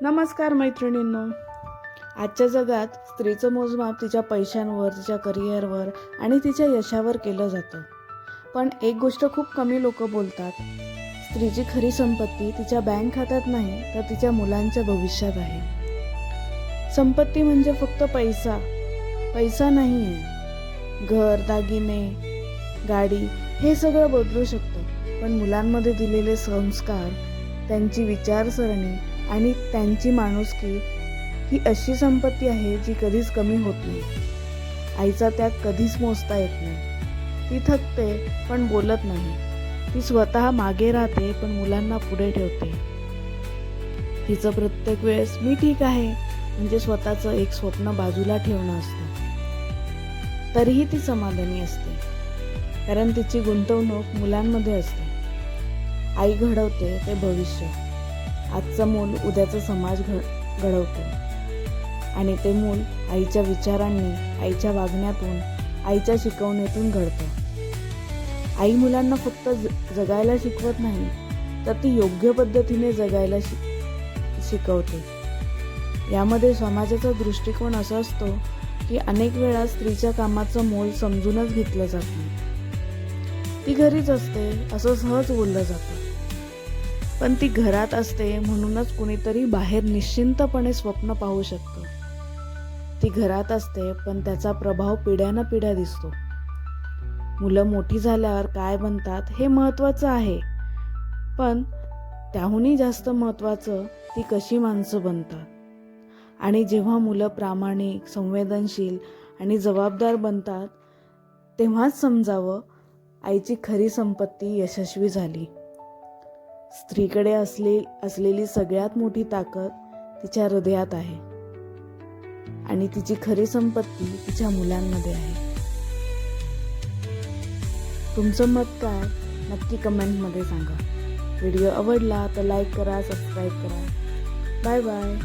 नमस्कार मैत्रिणींनो. आजच्या जगात स्त्रीचं मोजमाप तिच्या पैशांवर, तिच्या करिअरवर आणि तिच्या यशावर केलं जातं. पण एक गोष्ट खूप कमी लोक बोलतात. स्त्रीची खरी संपत्ती तिच्या बँक खात्यात नाही तर तिच्या मुलांच्या भविष्यात आहे. संपत्ती म्हणजे फक्त पैसा नाही आहे. घर, दागिने, गाडी हे सगळं बदलू शकतं, पण मुलांमध्ये दिलेले संस्कार, त्यांची विचारसरणी आणि त्यांची माणुसकी ही अशी संपत्ती आहे जी कधीच कमी होत नाही. आईचा त्याग कधीच मोजता येत नाही. ती थकते पण बोलत नाही. ती स्वतः मागे राहते पण मुलांना पुढे ठेवते. तिचं प्रत्येक वेळेस मी ठीक आहे म्हणजे स्वतःचं एक स्वप्न बाजूला ठेवणं असतं. तरीही ती समाधानी असते, कारण तिची गुंतवणूक मुलांमध्ये असते. आई घडवते ते भविष्य. आजचं मूल उद्याचा समाज घडवतो आणि ते मूल आईच्या विचारांनी, आईच्या वागण्यातून, आईच्या शिकवणीतून घडतं. आई मुलांना फक्त जगायला शिकवत नाही तर ती योग्य पद्धतीने जगायला शिकवते. यामध्ये समाजाचा दृष्टिकोन असा असतो की अनेक वेळा स्त्रीच्या कामाचं मोल समजूनच घेतलं जात नाही. ती घरीच असते असं सहज बोललं जातं, पण ती घरात असते म्हणूनच कुणीतरी बाहेर निश्चिंतपणे स्वप्न पाहू शकतं. ती घरात असते पण त्याचा प्रभाव पिढ्यानपिढ्या दिसतो. मुलं मोठी झाल्यावर काय बनतात हे महत्त्वाचं आहे, पण त्याहूनही जास्त महत्त्वाचं ती कशी माणसं बनतात. आणि जेव्हा मुलं प्रामाणिक, संवेदनशील आणि जबाबदार बनतात तेव्हाच समजावं आईची खरी संपत्ती यशस्वी झाली. स्त्रीकडे असलेली सगळ्यात मोठी ताकद तिच्या हृदयात आहे आणि तिची खरी संपत्ती तिच्या मुलांमध्ये आहे. तुमचं मत काय नक्की कमेंटमध्ये सांगा. व्हिडिओ आवडला तर लाईक करा, सबस्क्राईब करा. Bye bye.